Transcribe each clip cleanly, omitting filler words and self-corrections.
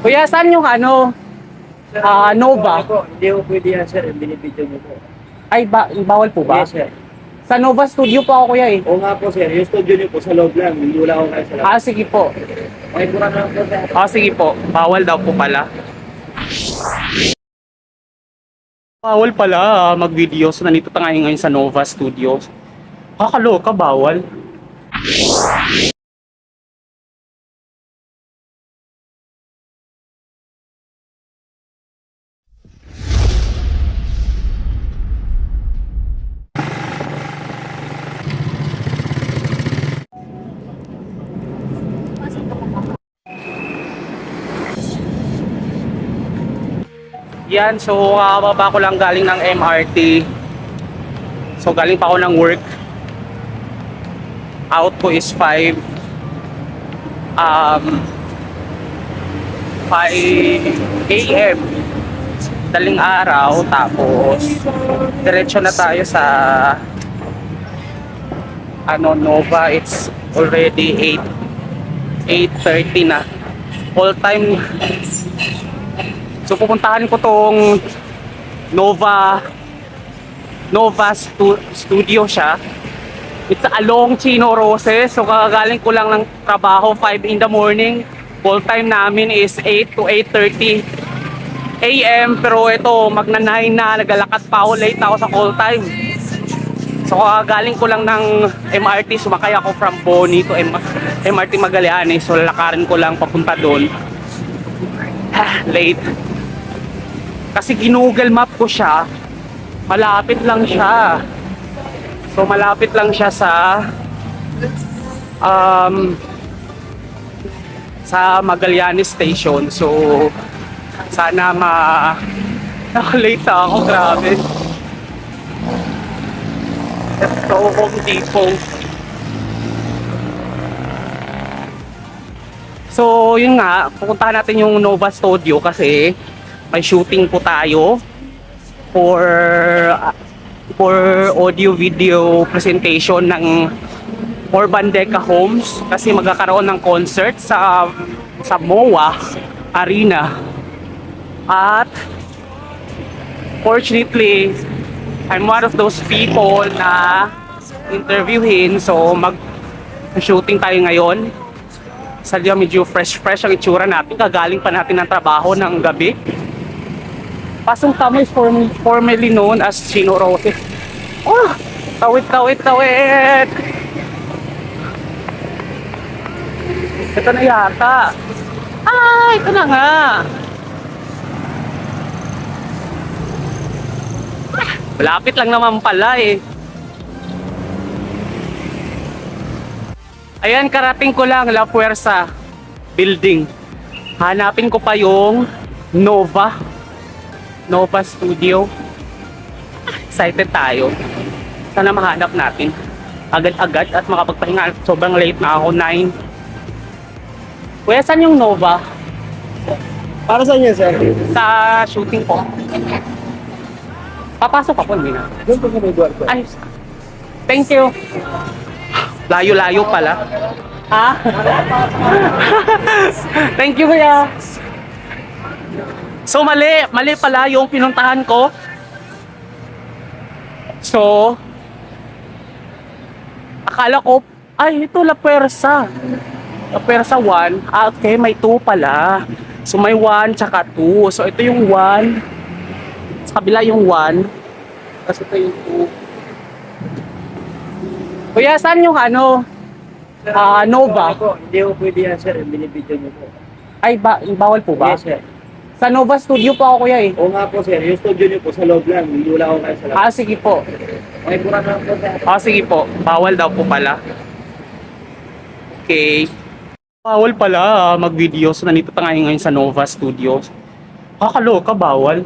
Kuya, saan yung ano? Nova? Hindi ko pwede yan, sir. Binibidyo mo po. Ay, bawal po ba? Yes, sir. Sa Nova Studio po ako, kuya eh. Oo nga po, sir. Yung studio niyo po sa loob lang. Hindi wala ako kayo sa loob. Sige po. Okay, pura na lang po, sir. Sige po. Bawal daw po pala. Bawal pala mag-video. So, nandito tayo ngayon sa Nova Studios. Kakaloka, bawal. Yan, so kakababa ko lang galing ng MRT. So galing pa ako ng work. Out ko is 5 a.m. Daling araw, tapos diretso na tayo sa Nova. It's already 8:30 na. All time. So pupuntahan ko tong Nova Studio siya. It's along Chino Roses. So kagaling ko lang ng trabaho 5 in the morning. Call time namin is 8 to 8:30 a.m. Pero ito magna 9 na, naglalakad pa ako, late ako sa call time. So kagaling ko lang ng MRT, sumakay ako from Boni to MRT Magallanes. So lalakarin ko lang papunta doon. Late. Kasi ginugol map ko siya, malapit lang siya. So malapit lang siya sa Magallanes Station. So sana late ako, grabe. Ito, Home Depot. So yun nga, pupuntahan natin yung Nova Studio kasi may shooting po tayo for audio video presentation ng Urban Deca Homes kasi magkakaroon ng concert sa MOA Arena. At fortunately, I'm one of those people na interviewin, so mag-shooting tayo ngayon. Sadya medyo fresh ang itsura natin, kagaling pa natin ng trabaho ng gabi. Pasong Tamo is formerly known as Chino Roses. Oh, tawid. Ito na yata. Ito na nga. Malapit lang naman pala eh. Ayan, karating ko lang La Fuerza building. Hanapin ko pa yung Nova Studio. Excited tayo. Sana mahanap natin agad-agad at makapagpahinga. Sobrang late na ako, 9. Kuya, saan yung Nova? Para saan yan, sir? Sa shooting po. Papasok ako, hindi na. Doon po sa may guard. Ay, thank you. Layo-layo pala. Thank you, kuya. So mali pala yung pinuntahan ko. So akala ko, ito La Fuerza 1. Okay, may 2 pala. So may 1 tsaka 2. So ito yung 1. Sa kabila yung 1. Tapos ito yung 2. Kuya, saan yung Nova? Hindi ko pwede yan, sir. Binibidyo mo po. Ay, bawal po ba? Yes, sir. Sa Nova Studio po ako, kuya eh. Oo nga po, sir. Yung studio niyo po sa loob lang. Hindi wala ako kayo sa loob. Sige po. Okay, pura na lang po, sir. Sige po. Bawal daw po pala. Okay. Bawal pala mag-video. So nandito tayo ngayon sa Nova Studios. Kakaloka, bawal.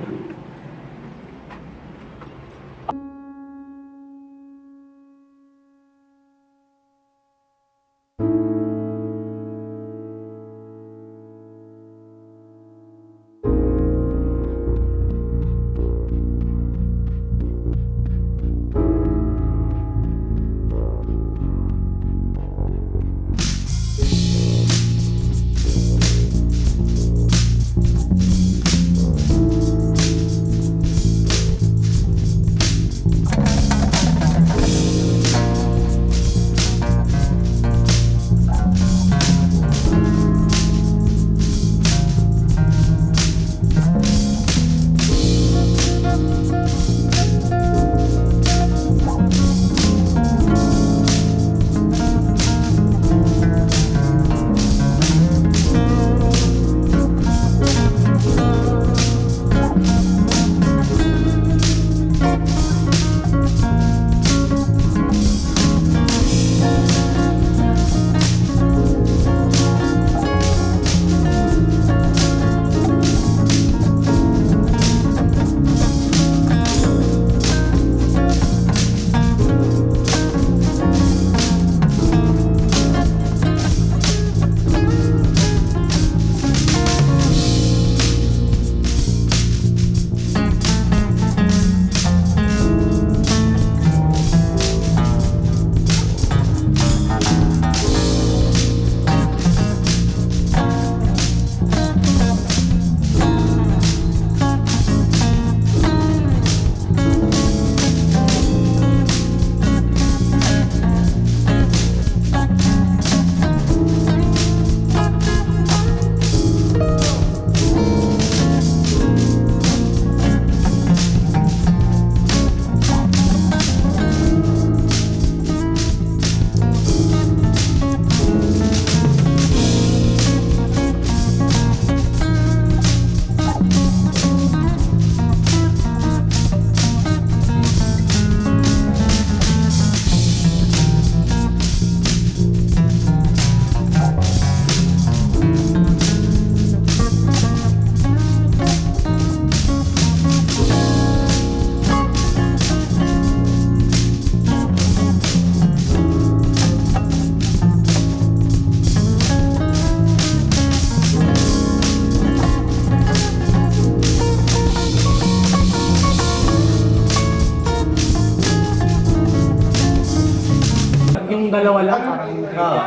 dalawa lang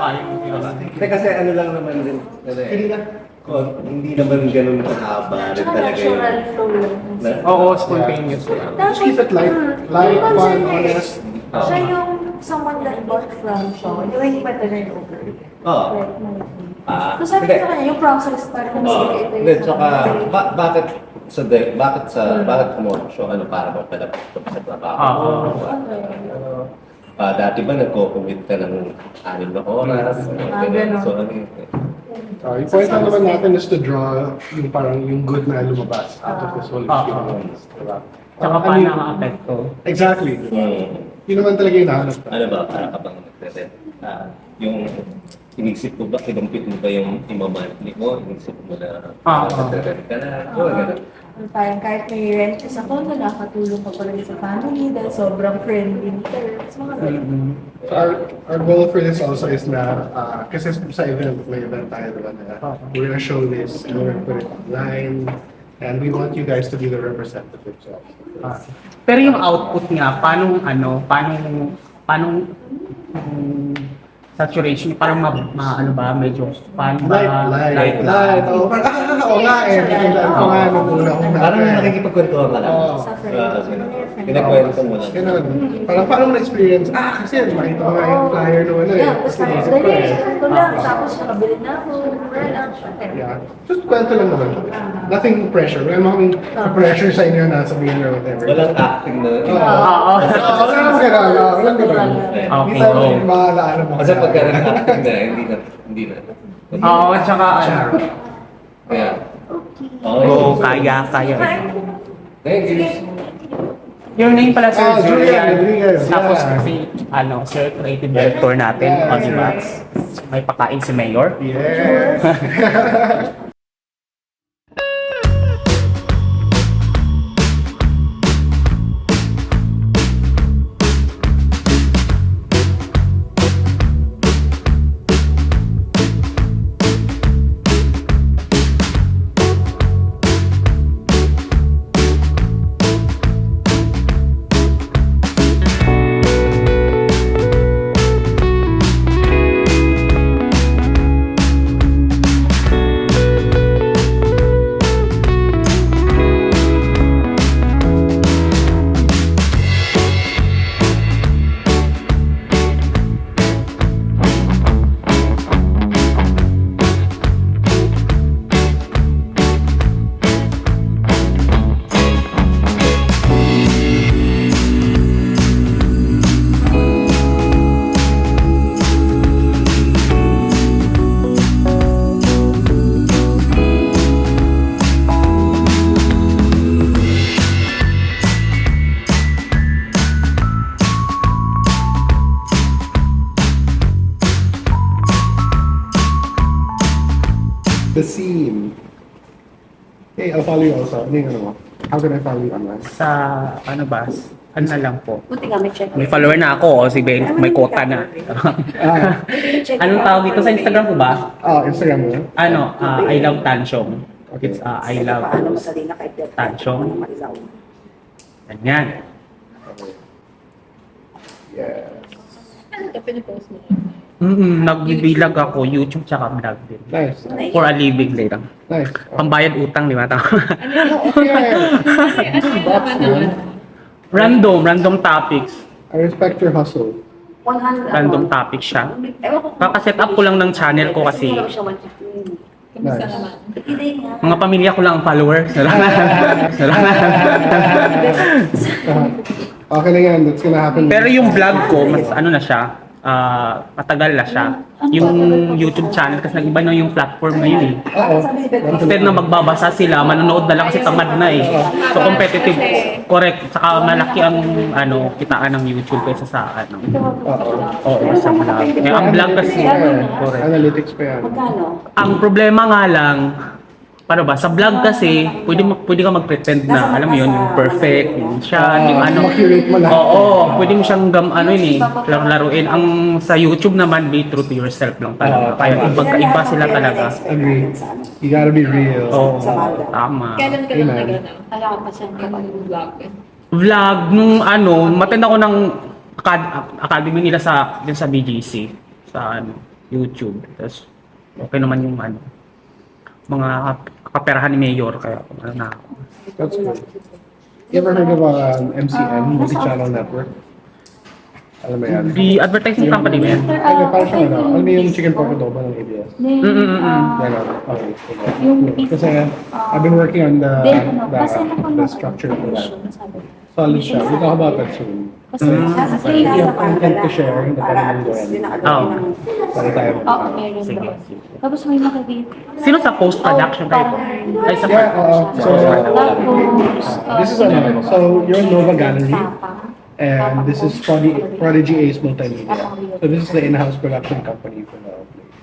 parang Hindi kasi ano lang naman din. Hindi naman ganun kahaba rin Tsaka talaga yun. natural flow lang. Oo, spontaneous lang. Tapos, keep it light. Light, fun, honest. Siya yung someone that bought from Shaw. Yung hindi pa turn over. Oo. Like, so sabi Hindi. ko sa kanya, yung process parang sige, ito Hindi, yung tsaka, bakit kumorosyo? Ano, para mo pala sa trabaho? Dati ba nagko-commit ka ng 6 na oras? ganun. So, ano yun? Yung point lang naman natin is to draw yung parang yung good na lumabas out of this whole experience. Diba? Tsaka I paano mean, nakaka-apekto? Exactly. Yun naman talaga yung nahanap ka. Ano ba, para ka bang nagre-rent? Yung inisip mo ba, kinumpit mo ba yung imamonthly mo? Inisip mo na nagre-rent ka na? Yung ganun. Parang kahit may rent sa condo, nakatulong ka pa rin sa family dahil sobrang friendly terms. Mga ganun. So our goal for this also is na, kasi sa event, may event tayo diba na we're gonna show this and we're gonna put it online and we want you guys to be the representatives of this. Pero yung output nga, paano saturation, parang ano ba, medyo fun ba? Light. Oo, parang, oo nga eh. Pinagdaan ko nga nung una kong Parang nakikipagkwentuhan ka lang. Oo. Sa friend. Pinakwento mo lang. Ganun. Parang paano mo na-experience? Kasi nakita ko nga yung flyer nung ano eh. Yeah, tapos parang Inisip ko dali, eh. ito lang. Tapos nakabili na ako. Well, Yeah. Just kwento lang naman. Nothing pressure. Wala naman kaming pressure sa inyo na sabihin or whatever. Walang acting na. Oo. Walang ganun. Walang ganun. Okay, Hindi tayo go. maalaala mo. Kasi pagka acting na, hindi na. Oo, tsaka Kaya, Oo, kaya. thank you. Your name pala, Sir Julian Julian. Rodriguez, Tapos yeah. si, Sir Creative Director natin, o diba? May pakain si Mayor. Yes. The scene. Hey, I'll follow you also. Ano yung ano mo? How can I follow you online? Sa, ano ba, ano na lang po. Buti nga may check. May follower na ako, o si Ben, may quota na. Anong tawag dito sa Instagram ko ba? Instagram mo? Ano, I love Tansyong. It's I love Paano masalina kahit Tansyong. Ganyan. Yes. Ano ito pinipost mo? Nagbibilag ako, YouTube tsaka vlog din. Nice. For a living lang. Nice. Pambayad utang, di ba? Okay. Random topics. I respect your hustle. 100 Random topics siya. Ewan ko kung Kakaset up ko lang ng channel ko kasi wala siya 150. Kamusta Nice. naman? Hindi nga. mga pamilya ko lang ang followers. Okay lang yan. That's gonna happen. Pero yung vlog ko, mas ano na siya, matagal na siya. Yung YouTube channel, kasi nag-iba na yung platform ngayon eh. Oo. Instead na magbabasa sila, manonood na lang kasi tamad na eh. So competitive, correct. Saka malaki ang kitaan ng YouTube kaysa sa Oo, sa vlog. Eh, ang vlog kasi, correct. Analytics pa yan. Magkano? Ang problema nga lang, paano ba, sa vlog kasi, pwede ka mag-pretend na, alam mo yun, yung perfect, yung siya, yung ano. Ma-curate mo lahat. Oo, pwede mo siyang laro-laruin. Ang sa YouTube naman, be true to yourself lang talaga. Kaya iba sila talaga. Agree. You gotta be real. Oo, tama. Kailan ka Amen. lang nag-ano? Kaya ka pa siya kapag vlog. Vlog, nung matend ako ng academy nila din sa BGC, sa ano, YouTube. Tapos, okay naman yung ano, mga kaperahan ni Mayor, kaya ano na ako. That's good. You ever heard of MCN, Multi-Channel Network? Alam mo yan? The advertising company ba yan? Ano, parang siyang ano, alam mo yung chicken pork adobo ng ABS? Ganon. Okay. Kasi I've been working on the structure of that. Solid siya. We'll talk about that soon. Yung content to share, hindi pa naman gawin. Para tayo meron Sige. doon. Tapos may nakikita. Sino sa post-production kayo? Ay, sa Yeah, so Tapos, this is ano, so you're in Nova Gallery. And this is Prodigy Ace Multimedia. So this is the in-house production company for the place.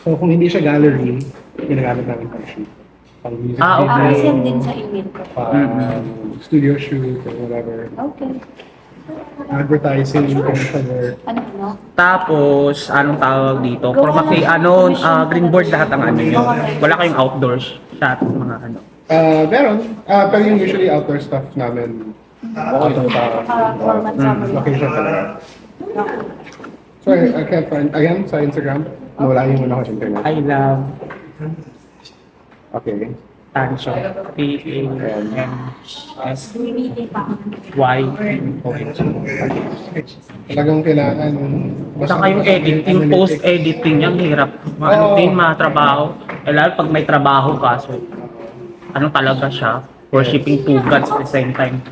So kung hindi siya gallery, ginagamit namin pang shoot. Pang music okay. Send din sa email ko. pang studio shoot or whatever. Okay. Advertising, commercial. Ano? Tapos, anong tawag dito? Green board lahat ang ano yun. Wala kayong outdoors shot, mga ano. Meron. Pero yung usually outdoor stuff namin, okay Format summary. location talaga. Sorry, I can't find, again, sa Instagram, nawala yung muna ko sa internet. I love Okay. Tancho. P-A-N-S-Y-O-H. Talagang kailangan, Saka yung editing, post-editing, yung hirap. Ano din, matrabaho. Lalo pag may trabaho ka, so ano talaga siya, worshipping two gods at the same time.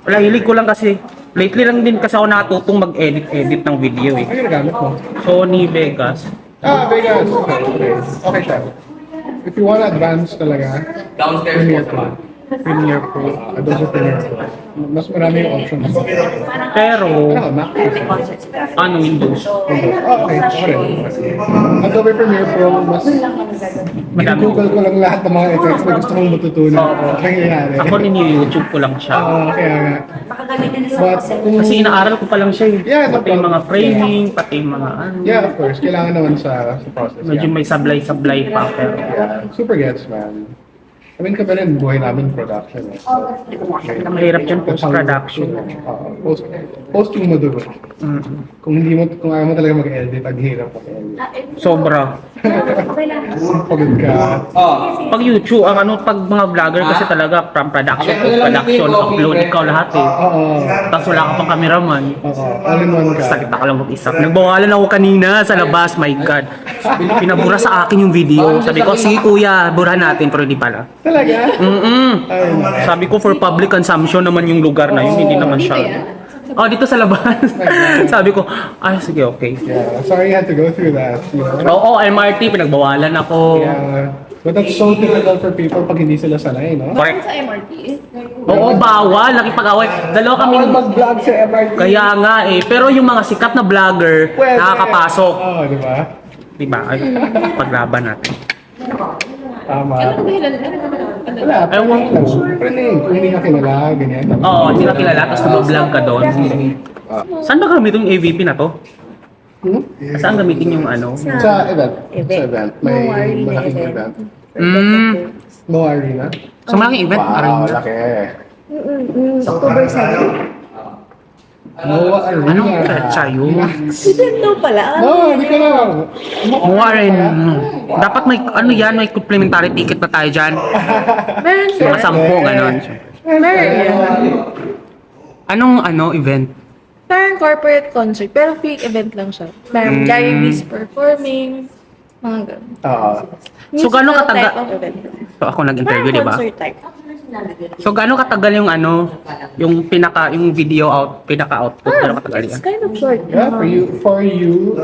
Wala, hilig ko lang kasi, lately lang din kasi ako natutong mag-edit ng video eh. Ano ginagamit mo? Sony Vegas. Vegas. Okay. Okay siya. If you want advance talaga, Premiere Pro. Premiere Pro. Adobe Premiere Pro. Mas marami yung options. Pero, Ano, Mac? ano Windows? Okay. Okay. Adobe Premiere Pro, mas Madami. Google ko lang lahat ng mga effects na gusto mong matutunan. Nangyayari. Ako YouTube ko lang siya. Kaya nga. Pakagamitin na But kung... Kasi inaaral ko pa lang siya eh. Yeah, no Pati yung mga problem. framing, pati yung mga ano. Yeah, of course. Kailangan naman sa process. Medyo may sablay-sablay pa. Pero, Yeah. Super gets, man. I mean, kami rin, buhay namin production. Eh. mahirap yan post-production. Post yung madugo. Mm. Kung ayaw mo talaga mag-edit, ang hirap mag-edit. Sobra. Pagod ka. Pag YouTube, pag mga vlogger kasi talaga from production, post-production, upload, ikaw lahat eh. Oo. Tapos wala ka pang cameraman. Oo. All-in-one ka. Sakit ako lang mag-isa. Nagbawalan ako kanina sa labas, my God. Pinabura sa akin yung video. Sabi ko, sige kuya, burahan natin, pero hindi pala. Talaga? Ay, Sabi ko, for public consumption naman yung lugar na yun, hindi naman siya. Oh, dito sa labas. Sabi ko, ay, sige, okay. yeah. Sorry you had to go through that. You know? Oo, MRT, pinagbawalan ako. Yeah. But that's so difficult for people pag hindi sila sanay, no? Correct. Sa MRT? Oo, bawal. Nakipag-away. Dalawa kami. Bawal mag-vlog sa MRT. Kaya nga eh. Pero yung mga sikat na vlogger, Pwede. nakakapasok. Oo, di ba? Diba? Ay, paglaban natin. Tama. Wala, Ewan ko. Siyempre na yun. Kung hindi ka kilala, ganyan. Oo, hindi ka kilala, tapos nag-vlog ka doon. Saan ba gamitin yung AVP na to? Saan gamitin yung ano? Sa event. Sa event. May malaking event. Mo Arena. Sa malaking event? Wow, laki. October 7. Moa Arena. Anong petsa yun? Didn't know pala. No, hindi ko lang. Warren. Dapat may, ano yan, may complimentary ticket na tayo dyan. Meron Mga 10, ganon. Meron. Event? Parang corporate concert, pero fake event lang siya. Meron Gary V's performing, mga ganun. Oo. So, gano'ng Musical kataga- type of event. So, ako nag-interview, Parang di ba? concert type. So, gaano katagal yung yung video pinaka-output? Gaano katagal It's yan? kind of short. Yeah, for you,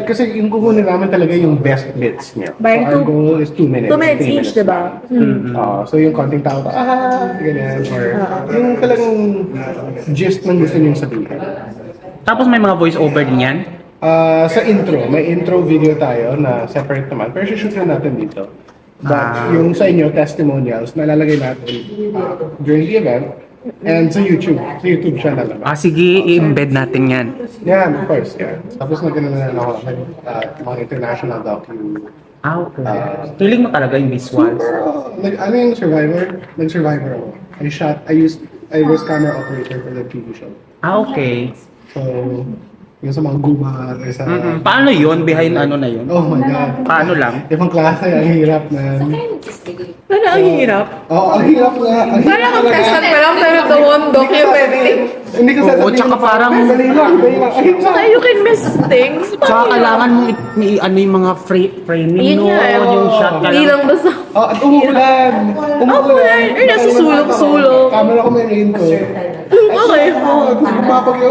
kasi yung kukunin namin talaga yung best bits niya. So By our two- goal is 2 minutes. 2 minutes 3 each, diba? So yung konting tao, ganyan. Or yung talagang gist ng gusto niyong sabihin. Tapos may mga voice-over din yan? Sa intro, may intro video tayo na separate naman. Pero shoot na natin dito. But yung sa inyo, testimonials, nalalagay natin during the event. And sa YouTube siya nalalagay. Sige, i-embed natin yan. Yeah, of course, yeah. Tapos nagkanalan ako, mga international docu. Okay. Feeling mo talaga yung visuals? Ano yung Survivor? Nag-Survivor ako. I used I was camera operator for the TV show. Ah, okay. So, yung sa mga gubat, sa... Paano yun? Behind ano na yun? Oh my God. Paano lang? Ibang klase, ang hirap na... Parang ang hirap. Oo, ang hirap nga. Ang hirap Parang ang talaga. testan pa lang pero the one documenting. Hindi ko sasabihin. Oo, tsaka parang- Dali lang, dali lang. Ay, Saka you can miss things. Tsaka kailangan mo ano yung mga framing Yun no, nga, yung shot. Hindi lang basta. Oh, at umuulan. Umuulan. Or nasa sulok-sulok. Camera ko may raincoat. Okay. Oo, tapos bumabagyo.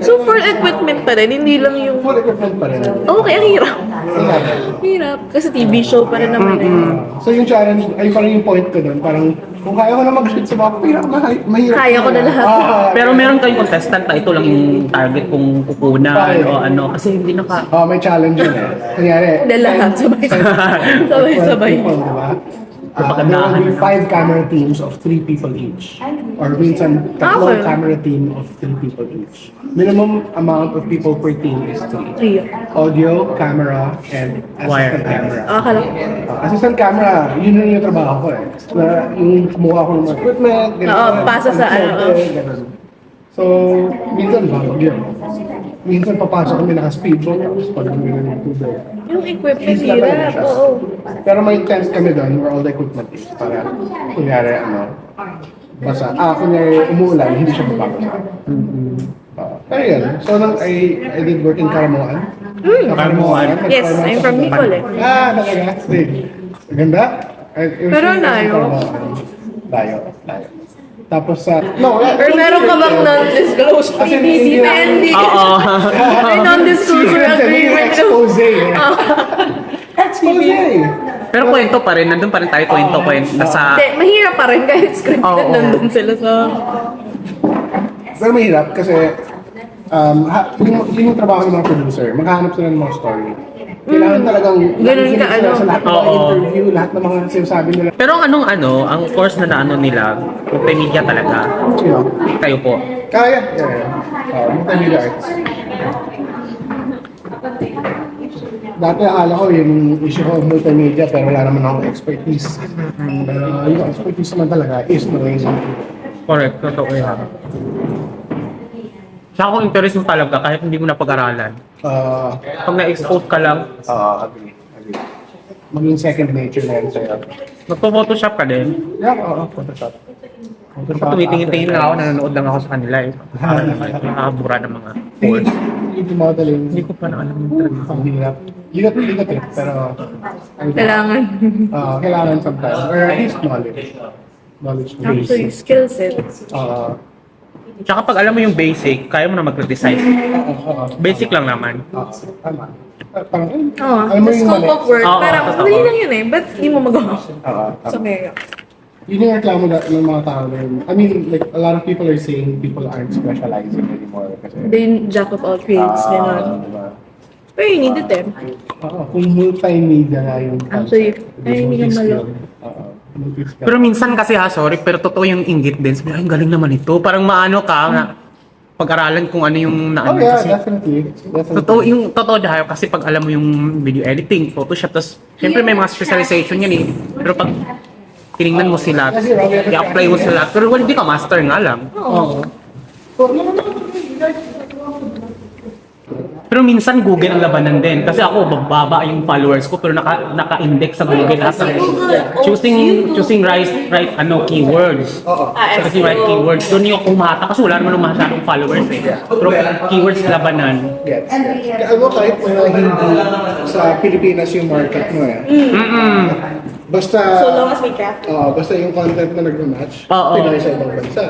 So for equipment pa rin, hindi lang yung... Full equipment pa rin. Okay, ang hirap. Hirap. Hirap. Kasi TV show pa rin naman. So yung challenge, ay parang yung point ko doon, parang kung kaya ko na mag-shoot sa baka, mahirap. Kaya ko na lahat. Pero meron kayong contestant na ito lang yung target kong kukunan o ano. Kasi hindi naka... May challenge yun eh. Kunyari, Hindi lahat. Sabay-sabay. Diba? There Kapagandahan. will be 5 camera teams of 3 people each. Or minsan, tatlong Okay. camera team of 3 people each. Minimum amount of people per team is 3. Trio. Audio, camera, and assistant camera. Akala ko. Assistant camera, yun yung trabaho ko eh. Na yung kumuha ko ng mga equipment, Oo, pasa sa ano. ganun. So, minsan bawag yun. Minsan papasok kami naka-speedboat, tapos pag kami ng tubig. Yung equipment Easy lang talaga hirap. siya. Oo. Pero may tent kami doon where all the equipment is. Para, kunyari, basta, kunyari, umuulan, hindi siya mababasa. Pero yun, so I did work in Caramoan. Caramoan. Yes, I'm from Bicol eh. Talaga? Ganda? Pero layo. Layo. Tapos sa... no, Or meron ka bang non-disclosure Kasi PBC hindi- na hindi? Oo. May non-disclosure agreement. Expose eh. Expose. Pero kwento pa rin, nandun pa rin tayo kwento. Nasa... Hindi, mahirap pa rin kahit scripted Oo. nandun sila sa... Pero mahirap kasi yun yung trabaho ng mga producer. Maghahanap sila ng mga story. Kailangan talagang Ganun ka, sila ano? sa lahat ng mga Oo. interview, lahat ng mga sinasabi nila. Pero ang course na naano nila, multimedia talaga. Sino? Kayo po. Kaya. Multimedia arts. Dati akala ko yung issue ko multimedia pero wala naman akong expertise. Pero yung expertise naman talaga is marketing. Correct, totoo yan. Tsaka kung interest mo talaga, kahit hindi mo na pag-aralan. Pag na-expose ka lang, Agree. Maging second nature na yun sa'yo. magpo-photoshop ka din. Yeah, Photoshop. Pag tumitingin-tingin lang ako, nanonood lang ako sa kanila eh. Nakakabura ng mga course. Yung modeling. Hindi ko pa na alam yung talaga. Ang hirap. Ligat eh, pero... Kailangan. Kailangan sometimes. Or at least knowledge. Knowledge base. Actually, skill set. Tsaka pag alam mo yung basic, kaya mo na mag-criticize. Basic lang naman. Tama. Parang, Oo, alam mo the yung scope mali. of work. Oo, Parang, totoo. mali lang yun eh. Ba't hindi mo magawa? So, kaya. Yun yung reklamo ng mga tao rin. I mean, like, a lot of people are saying people aren't specializing anymore. Kasi, Then, jack of all trades, gano'n. diba? Pero you need it eh. Kung multimedia nga yung Actually, ay, hindi ka malo. multi-skill. Pero minsan kasi sorry, pero totoo yung inggit din. Sabi, ay, ang galing naman ito. Parang maano ka na pag-aralan kung ano yung naano. Yeah, Kasi definitely. totoo dahil kasi pag alam mo yung video editing, Photoshop, tapos syempre may mga specialization yan eh. Pero pag tinignan mo sila, i-apply mo sila, pero well, hindi ka master nga lang. Oo. Pero minsan Google ang labanan din. Kasi ako, bababa yung followers ko, pero naka-index sa Google lahat ng choosing right keywords. Choosing right keywords. Doon yung kumata kasi wala naman masyadong followers eh. Pero keywords labanan. Gets. Ano kahit hindi sa Pilipinas yung market mo eh. Basta, So long as we craft. basta yung content na nag-match, Oo. Pinoy sa ibang bansa.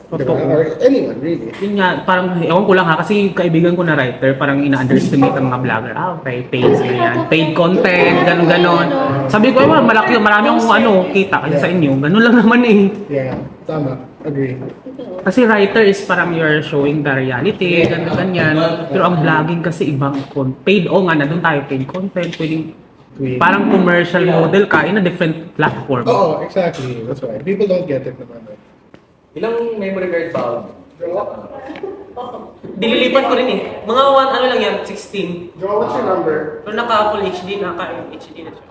Or anyone, really. Yun nga, parang ewan ko lang ha, kasi yung kaibigan ko na writer, parang ina-underestimate ang mga vlogger. Okay, paid ganyan, paid content, ganon. Sabi ko, malaki, marami akong kita kasi sa inyo. Ganun lang naman eh. Yeah, tama. Agree. Kasi writer is parang you're showing the reality, ganyan. Pero ang vlogging kasi ibang paid, nga, nandun tayo, paid content, pwedeng parang commercial model ka in a different platform. Oo, exactly. That's why. People don't get it naman. Ilang memory card found? Dililipat ko rin eh. Mga ano lang yan, 16. Joe, what's your number? Pero naka-full HD, naka-HD na siya.